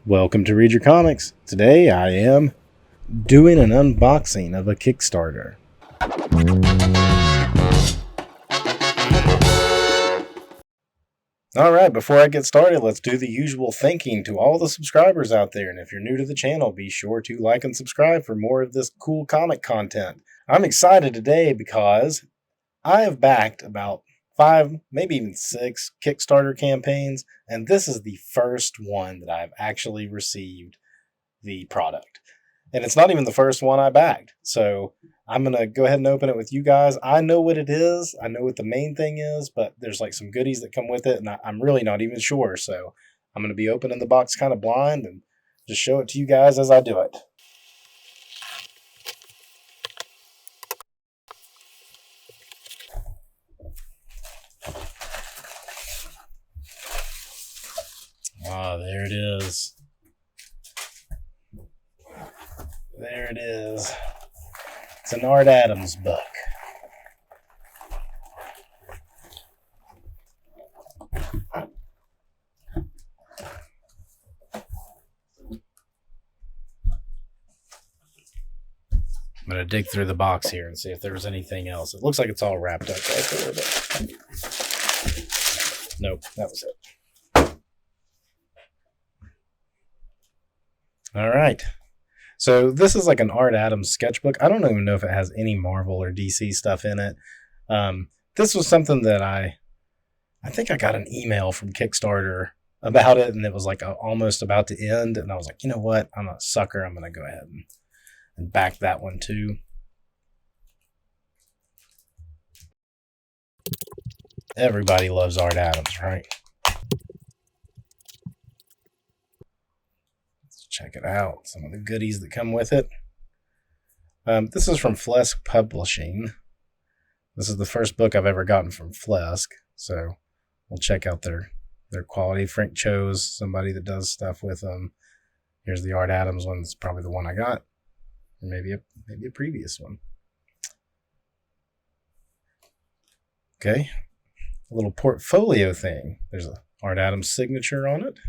Welcome to Read Your Comics. Today I am doing an unboxing of a Kickstarter. Alright, before I get started, let's do the usual thanking to all the subscribers out there. And if you're new to the channel, be sure to like and subscribe for more of this cool comic content. I'm excited today because I have backed about 5, maybe even 6 Kickstarter campaigns, and this is the first one that I've actually received the product. And it's not even the first one I backed. So I'm going to go ahead and open it with you guys. I know what it is. I know what the main thing is, but there's like some goodies that come with it, and I'm really not even sure. So I'm going to be opening the box kind of blind and just show it to you guys as I do it. Ah, there it is. There it is. It's an Art Adams book. I'm going to dig through the box here and see if there's anything else. It looks like it's all wrapped up right there, but nope, that was it. All right. So this is like an Art Adams sketchbook. I don't even know if it has any Marvel or DC stuff in it. This was something that I think I got an email from Kickstarter about it, and it was like almost about to end. And I was like, you know what? I'm a sucker. I'm going to go ahead and back that one too. Everybody loves Art Adams, right? Check it out. Some of the goodies that come with it. This is from Flesk Publishing. This is the first book I've ever gotten from Flesk, so we'll check out their quality. Frank chose somebody that does stuff with them. Here's the Art Adams one. It's probably the one I got, or maybe a previous one. Okay, a little portfolio thing. There's a Art Adams signature on it.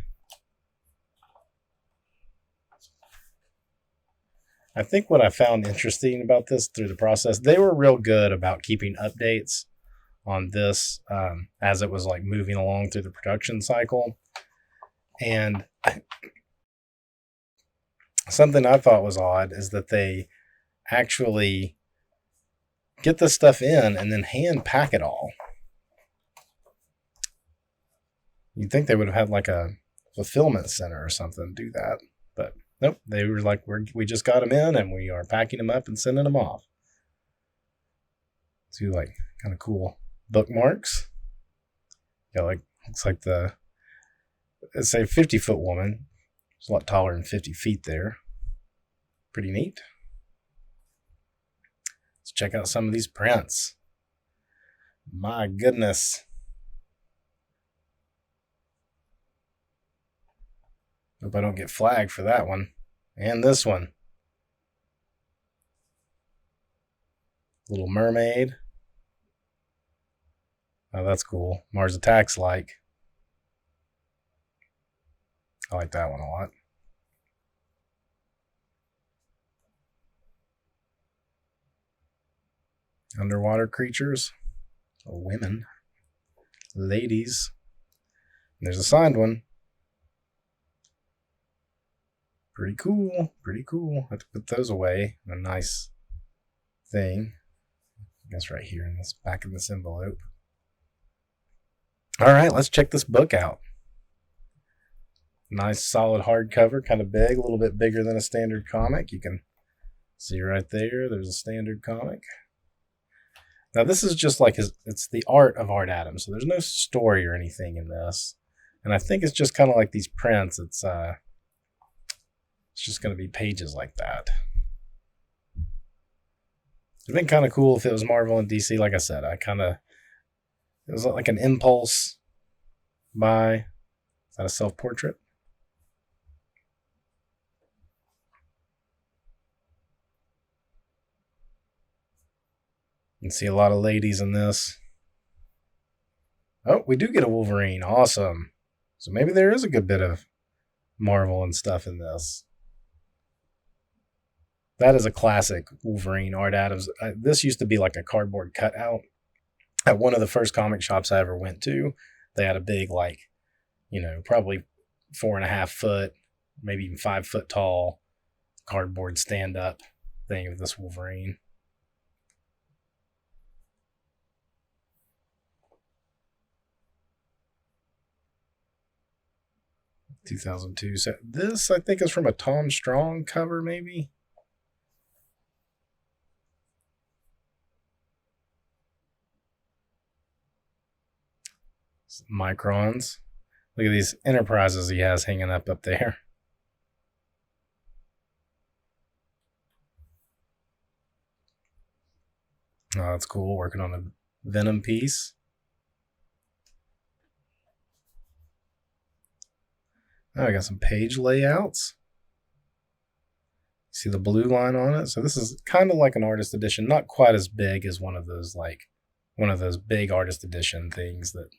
I think what I found interesting about this through the process, they were real good about keeping updates on this as it was like moving along through the production cycle. And something I thought was odd is that they actually get this stuff in and then hand pack it all. You'd think they would have had like a fulfillment center or something do that, but nope, they were like, we just got them in and we are packing them up and sending them off. Two like kind of cool bookmarks. Yeah, like looks like it's a 50-foot woman. It's a lot taller than 50 feet there. Pretty neat. Let's check out some of these prints. My goodness. Hope I don't get flagged for that one. And this one. Little Mermaid. Oh, that's cool. Mars Attacks like. I like that one a lot. Underwater creatures. Or women. Ladies. And there's a signed one. Pretty cool. Pretty cool. I have to put those away in a nice thing. I guess right here in this back of this envelope. All right, let's check this book out. Nice solid hardcover, kind of big, a little bit bigger than a standard comic. You can see right there, there's a standard comic. Now this is just like it's the art of Art Adams, so there's no story or anything in this. And I think it's just kind of like these prints. It's just going to be pages like that. It'd been kind of cool if it was Marvel and DC. Like I said, it was like an impulse buy. Is that a self-portrait? You can see a lot of ladies in this. Oh, we do get a Wolverine. Awesome. So maybe there is a good bit of Marvel and stuff in this. That is a classic Wolverine. Art Adams. This used to be like a cardboard cutout. At one of the first comic shops I ever went to, they had a big, like, probably 4.5 foot, maybe even 5 foot tall cardboard stand up thing of this Wolverine. (2002). So this, I think, is from a Tom Strong cover, maybe. Microns. Look at these Enterprises he has hanging up there. Oh, that's cool. Working on a Venom piece. Oh, I got some page layouts. See the blue line on it? So this is kind of like an artist edition, not quite as big as one of those big artist edition things that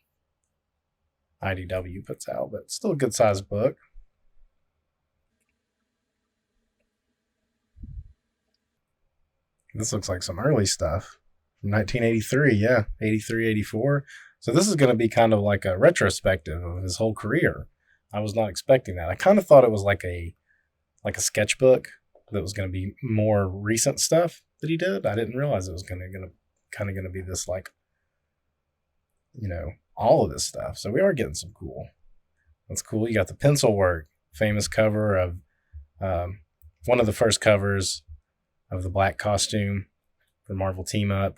IDW puts out, but still a good sized book. This looks like some early stuff from 1983. Yeah, 83, 84. So this is going to be kind of like a retrospective of his whole career. I was not expecting that. I kind of thought it was like a sketchbook that was going to be more recent stuff that he did. I didn't realize it was going to be this, like, all of this stuff. So we are getting some cool. That's cool. You got the pencil work, famous cover of one of the first covers of the black costume for Marvel Team Up.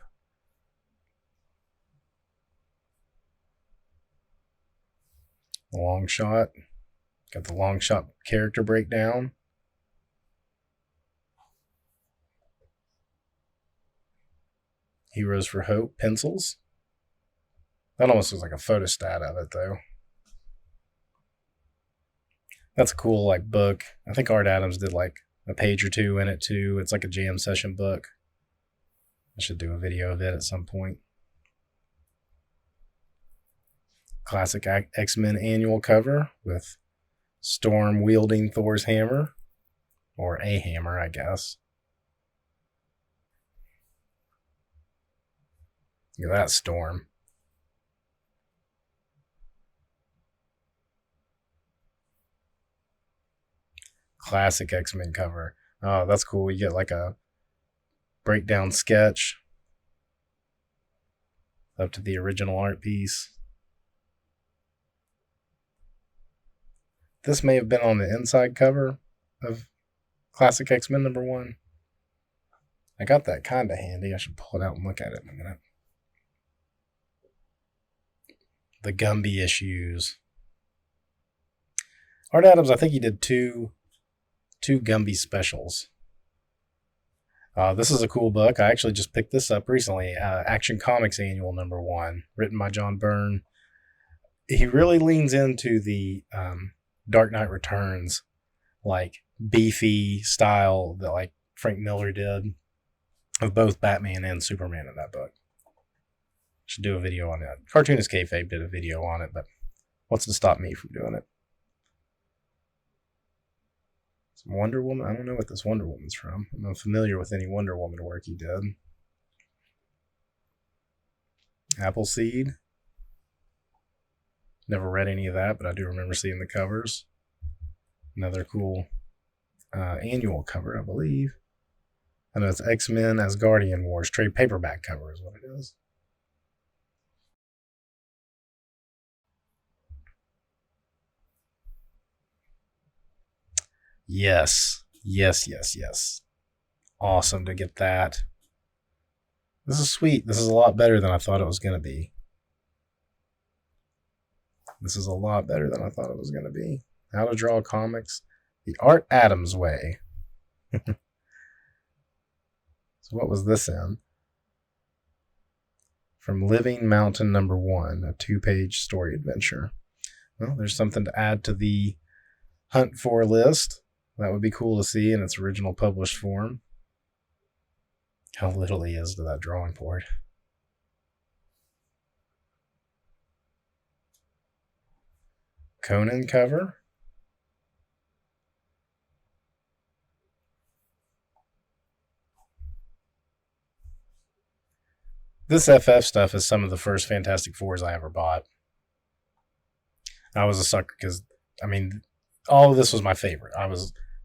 The long shot. Got the long shot character breakdown. Heroes for Hope pencils. That almost looks like a photostat of it, though. That's a cool, like, book. I think Art Adams did like a page or two in it too. It's like a jam session book. I should do a video of it at some point. Classic X-Men annual cover with Storm wielding Thor's hammer, or a hammer, I guess. Look at that Storm. Classic X-Men cover. Oh, that's cool. You get like a breakdown sketch up to the original art piece. This may have been on the inside cover of Classic X-Men #1. I got that kind of handy. I should pull it out and look at it in a minute. The Gumby issues. Art Adams, I think he did two Gumby specials. This is a cool book. I actually just picked this up recently. Action Comics Annual #1, written by John Byrne. He really leans into the Dark Knight Returns, like, beefy style that, like, Frank Miller did of both Batman and Superman in that book. Should do a video on that. Cartoonist Kayfabe did a video on it, but what's to stop me from doing it? Some Wonder Woman. I don't know what this Wonder Woman's from. I'm not familiar with any Wonder Woman work he did. Appleseed. Never read any of that, but I do remember seeing the covers. Another cool annual cover, I believe. I know it's X-Men Asgardian Wars. Trade paperback cover is what it is. Yes. Awesome to get that. This is sweet. This is a lot better than I thought it was going to be. How to Draw Comics the Art Adams Way. So what was this in? From Living Mountain #1, a 2-page story adventure. Well, there's something to add to the hunt for list. That would be cool to see in its original published form. How little he is to that drawing board. Conan cover. This FF stuff is some of the first Fantastic Fours I ever bought. I was a sucker because, I mean, all of this was my favorite.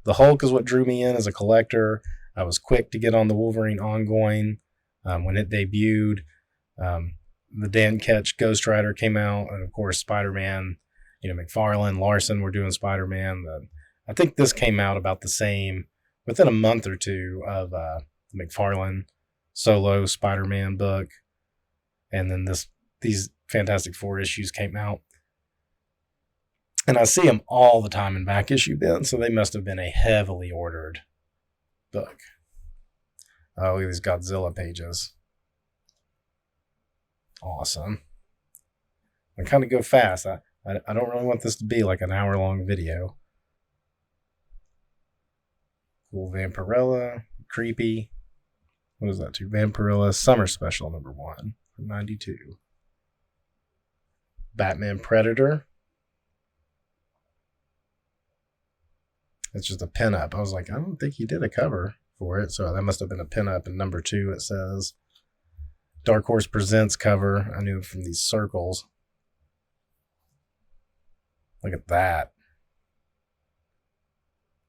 The Hulk is what drew me in as a collector. I was quick to get on the Wolverine ongoing when it debuted. The Dan Ketch Ghost Rider came out, and of course Spider-Man. McFarlane, Larson were doing Spider-Man. I think this came out about the same, within a month or two of the McFarlane solo Spider-Man book, and then these Fantastic Four issues came out. And I see them all the time in back issue bins, so they must have been a heavily ordered book. Oh, look at these Godzilla pages. Awesome. I kind of go fast. I don't really want this to be like an hour-long video. Cool Vampirella. Creepy. What is that too? Vampirella Summer Special #1 from 92. Batman Predator. It's just a pinup. I was like, I don't think he did a cover for it, so that must have been a pinup. And #2 it says Dark Horse Presents cover. I knew from these circles. Look at that.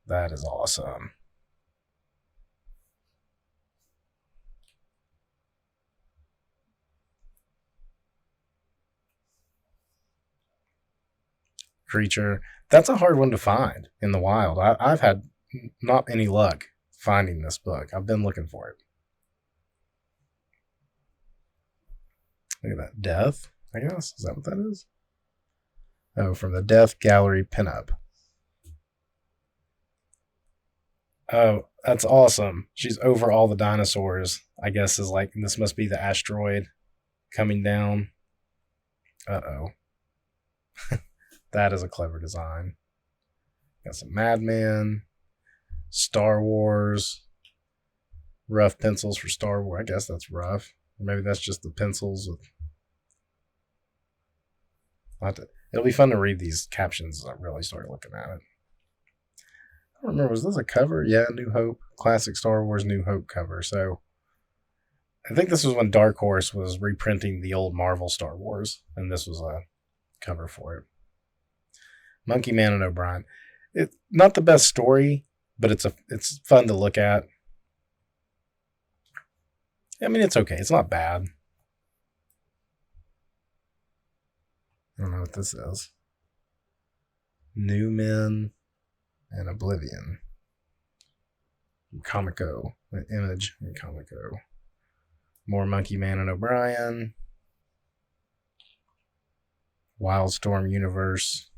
That is awesome. Creature. That's a hard one to find in the wild. I've had not any luck finding this book. I've been looking for it. Look at that. Death, I guess. Is that what that is? Oh, from the Death Gallery pinup. Oh, that's awesome. She's over all the dinosaurs. I guess is like, this must be the asteroid coming down. Uh-oh. That is a clever design. Got some Madman, Star Wars, rough pencils for Star Wars. I guess that's rough. Or maybe that's just the pencils. It'll be fun to read these captions as I really start looking at it. I don't remember, was this a cover? Yeah, New Hope. Classic Star Wars New Hope cover. So I think this was when Dark Horse was reprinting the old Marvel Star Wars, and this was a cover for it. Monkey Man and O'Brien. It's not the best story, but it's fun to look at. I mean, it's okay. It's not bad. I don't know what this is. New Men and Oblivion. Comico. An image in Comico. More Monkey Man and O'Brien. Wildstorm Universe.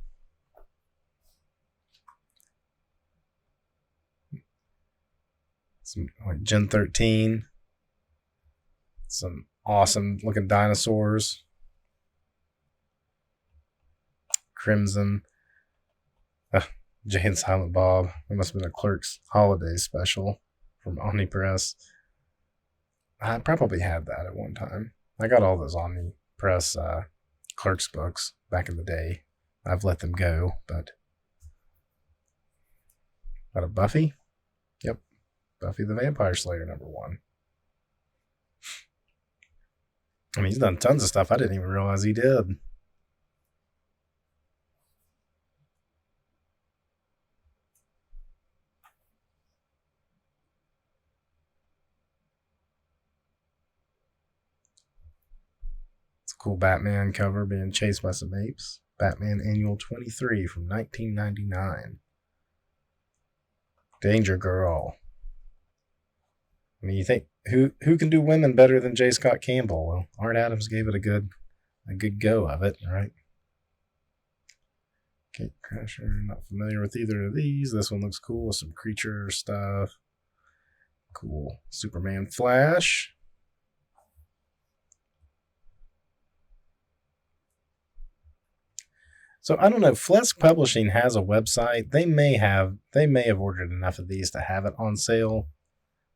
Some like Gen 13. Some awesome looking dinosaurs. Crimson. Jay and Silent Bob. It must have been a Clerks holiday special from Omni Press. I probably had that at one time. I got all those Omni Press Clerks books back in the day. I've let them go, but got a Buffy? Yep. Buffy the Vampire Slayer #1. I mean, he's done tons of stuff I didn't even realize he did. It's a cool Batman cover being chased by some apes. Batman Annual 23 from 1999. Danger Girl. I mean, you think who can do women better than J. Scott Campbell? Well, Art Adams gave it a good go of it, right? Kate Crusher, not familiar with either of these. This one looks cool with some creature stuff. Cool. Superman Flash. So I don't know. Flesk Publishing has a website. They may have ordered enough of these to have it on sale.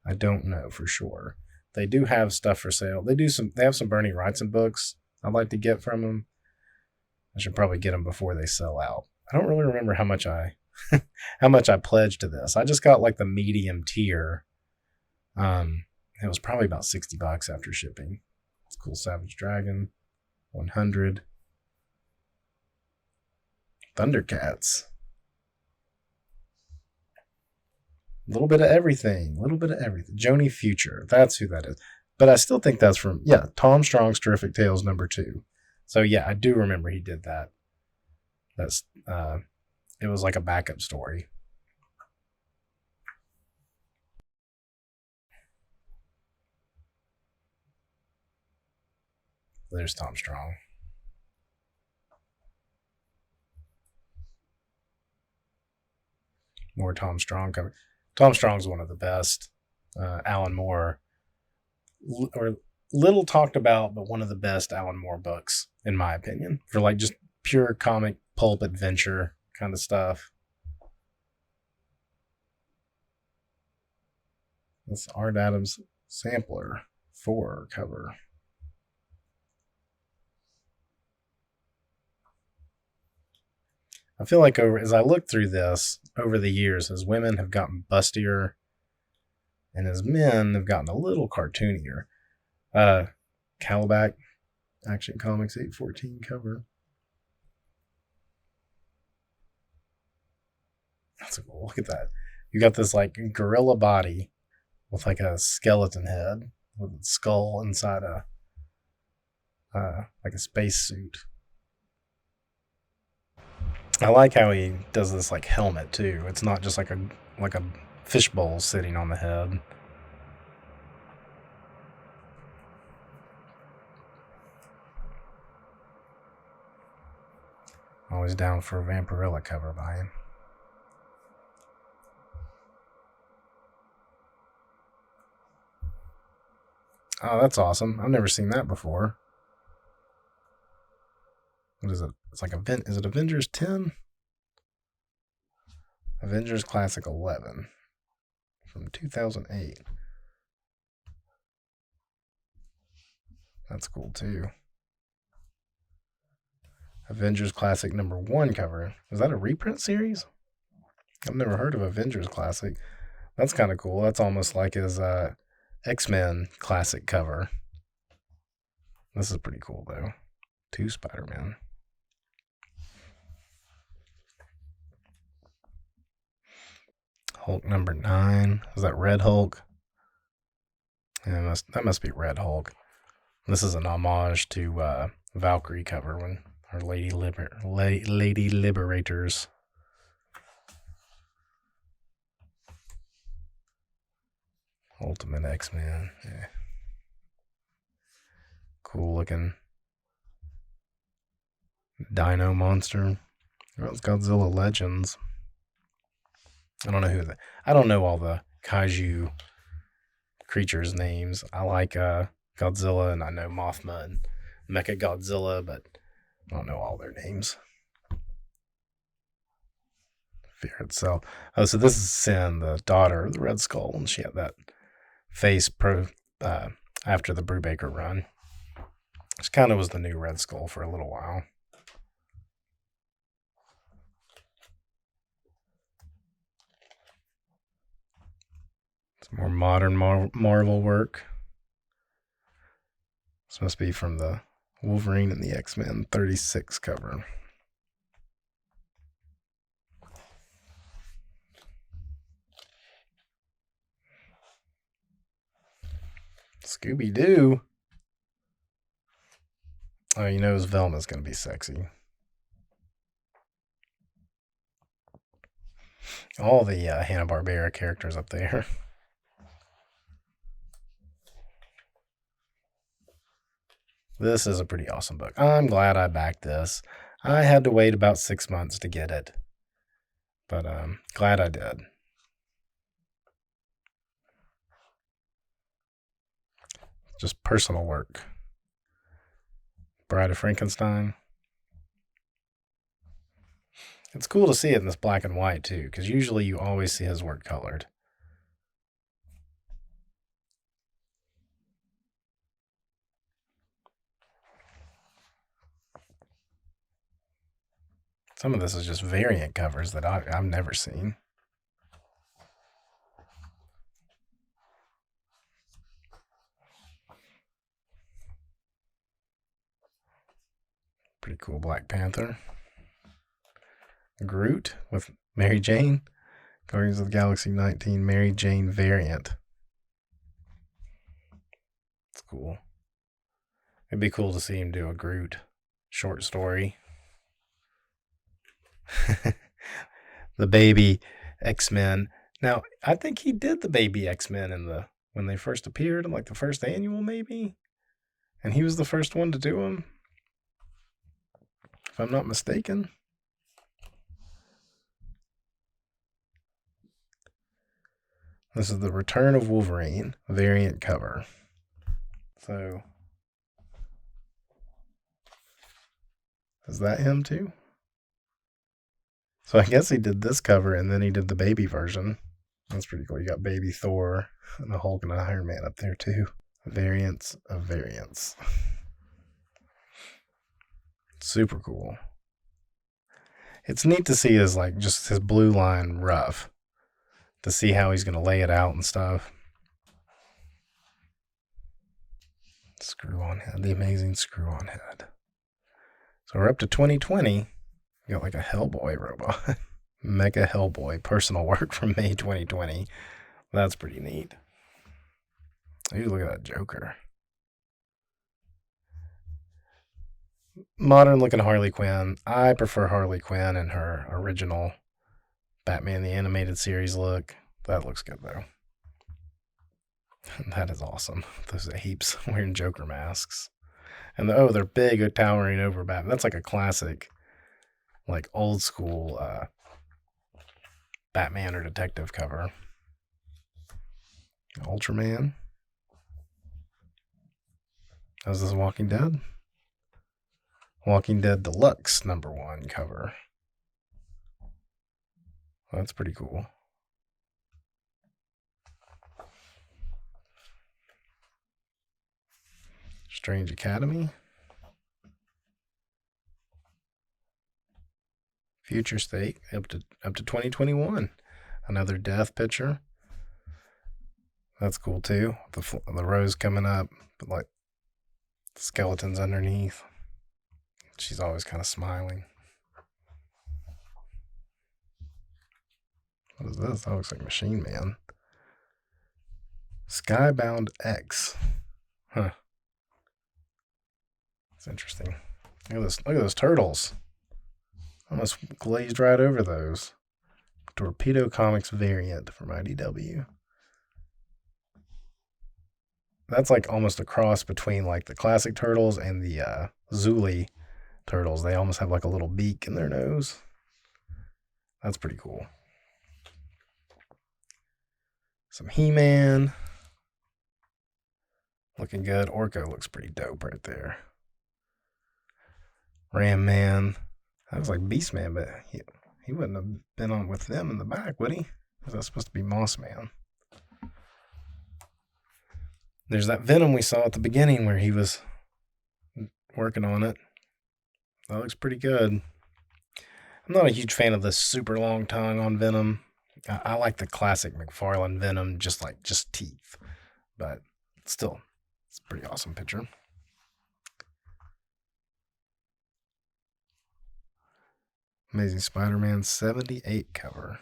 I don't know for sure. They do have stuff for sale. They have some Bernie Wrightson books I'd like to get from them. I should probably get them before they sell out. I don't really remember how much I pledged to this. I just got like the medium tier. It was probably about $60 after shipping. It's Cool Savage Dragon. 100. Thundercats. A little bit of everything. A little bit of everything. Joni Future. That's who that is. But I still think that's from, yeah, Tom Strong's Terrific Tales #2. So yeah, I do remember he did that. That's it was like a backup story. There's Tom Strong. More Tom Strong cover. Tom Strong's one of the best. Alan Moore, or little talked about, but one of the best Alan Moore books, in my opinion, for like just pure comic pulp adventure kind of stuff. That's Art Adams Sampler 4 cover. I feel like as I look through this over the years, as women have gotten bustier and as men have gotten a little cartoonier. Calabac Action Comics 814 cover. That's cool. Look at that. You got this like gorilla body with like a skeleton head with a skull inside a like a space suit. I like how he does this like helmet too. It's not just like a fishbowl sitting on the head. Always down for a Vampirella cover by him. Oh, that's awesome. I've never seen that before. What is it? It's like is it Avengers 10? Avengers Classic 11 from 2008. That's cool too. Avengers Classic #1 cover. Is that a reprint series? I've never heard of Avengers Classic. That's kind of cool. That's almost like his X-Men Classic cover. This is pretty cool though. 2 Spider-Man. Hulk #9. Is that Red Hulk? Yeah, that must be Red Hulk. This is an homage to Valkyrie cover when her Lady Liberators. Ultimate X-Men. Yeah. Cool looking Dino monster. Well, it's Godzilla Legends. I don't know I don't know all the kaiju creatures' names. I like Godzilla, and I know Mothma and Mecha Godzilla, but I don't know all their names. Fear itself. Oh, so this is Sin, the daughter of the Red Skull, and she had that face after the Brubaker run. She kind of was the new Red Skull for a little while. Some more modern Marvel work. This must be from the Wolverine and the X-Men 36 cover. Scooby-Doo. Oh, you know Velma's going to be sexy. All the Hanna-Barbera characters up there. This is a pretty awesome book. I'm glad I backed this. I had to wait about 6 months to get it, but glad I did. Just personal work. Bride of Frankenstein. It's cool to see it in this black and white too, because usually you always see his work colored. Some of this is just variant covers that I've never seen. Pretty cool Black Panther. Groot with Mary Jane. Guardians of the Galaxy 19 Mary Jane variant. It's cool. It'd be cool to see him do a Groot short story. The baby X-Men. Now, I think he did the baby X-Men when they first appeared, like the first annual maybe. And he was the first one to do them, if I'm not mistaken. This is the Return of Wolverine variant cover. So, is that him too? So I guess he did this cover and then he did the baby version. That's pretty cool. You got baby Thor and the Hulk and an Iron Man up there too. Variants of variants. Super cool. It's neat to see his just his blue line rough. To see how he's going to lay it out and stuff. Screw-on head. The amazing screw-on head. So we're up to 2020. We got like a Hellboy robot. Mega Hellboy. Personal work from May 2020. That's pretty neat. Ooh, look at that Joker. Modern looking Harley Quinn. I prefer Harley Quinn and her original Batman the Animated Series look. That looks good though. That is awesome. Those apes wearing Joker masks. And they're big, towering over Batman. That's like a classic, like old school Batman or detective cover. Ultraman. How's this Walking Dead? Walking Dead Deluxe #1 cover. Well, that's pretty cool. Strange Academy. Future State up to 2021. Another death picture. That's cool too. The rose coming up, but like skeletons underneath. She's always kind of smiling. What is this? That looks like Machine Man. Skybound X. Huh. That's interesting. Look at those turtles. Almost glazed right over those. Torpedo Comics variant from IDW. That's like almost a cross between like the classic turtles and the Zuli turtles. They almost have like a little beak in their nose. That's pretty cool. Some He-Man. Looking good. Orko looks pretty dope right there. Ram Man. That was like Beastman, but he wouldn't have been on with them in the back, would he? Because that's supposed to be Moss Man. There's that Venom we saw at the beginning where he was working on it. That looks pretty good. I'm not a huge fan of the super long tongue on Venom. I like the classic McFarlane Venom, just teeth. But still, it's a pretty awesome picture. Amazing Spider-Man 78 cover.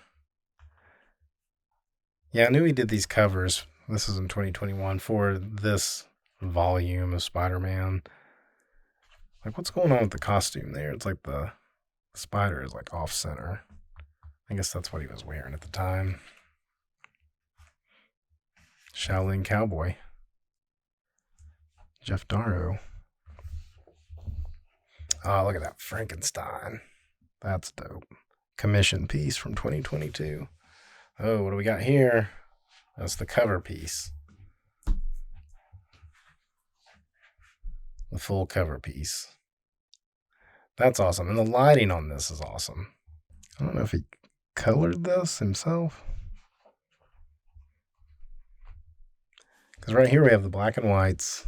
Yeah, I knew he did these covers. This is in 2021 for this volume of Spider-Man. Like, what's going on with the costume there? It's like the spider is like off center. I guess that's what he was wearing at the time. Shaolin Cowboy. Jeff Darrow. Oh, look at that Frankenstein. That's dope. Commission piece from 2022. Oh, what do we got here? That's the cover piece. The full cover piece. That's awesome. And the lighting on this is awesome. I don't know if he colored this himself. Because right here we have the black and whites.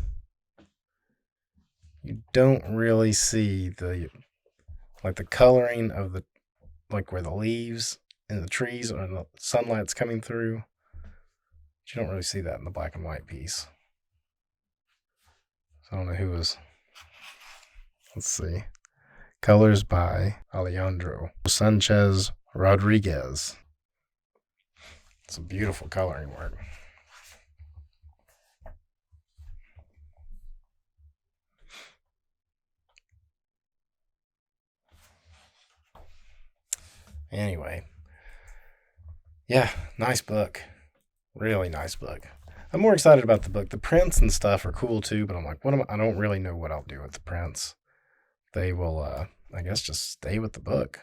You don't really see the coloring of the, like where the leaves and the trees or the sunlight's coming through. But you don't really see that in the black and white piece. So I don't know who was. Let's see. Colors by Alejandro Sanchez Rodriguez. It's a beautiful coloring work. Anyway, yeah, nice book. Really nice book. I'm more excited about the book. The prints and stuff are cool too, but I'm like, I don't really know what I'll do with the prints. They will, I guess, just stay with the book.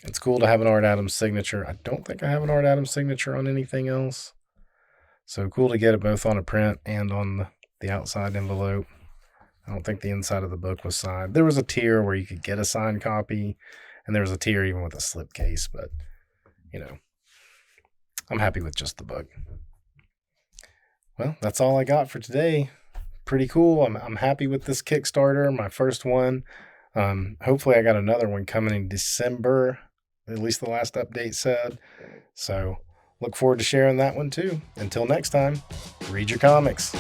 It's cool to have an Art Adams signature. I don't think I have an Art Adams signature on anything else. So cool to get it both on a print and on the outside envelope. I don't think the inside of the book was signed. There was a tier where you could get a signed copy, and there was a tier even with a slipcase, but, I'm happy with just the book. Well, that's all I got for today. Pretty cool. I'm happy with this Kickstarter, my first one. Hopefully I got another one coming in December, at least the last update said. So look forward to sharing that one too. Until next time, read your comics.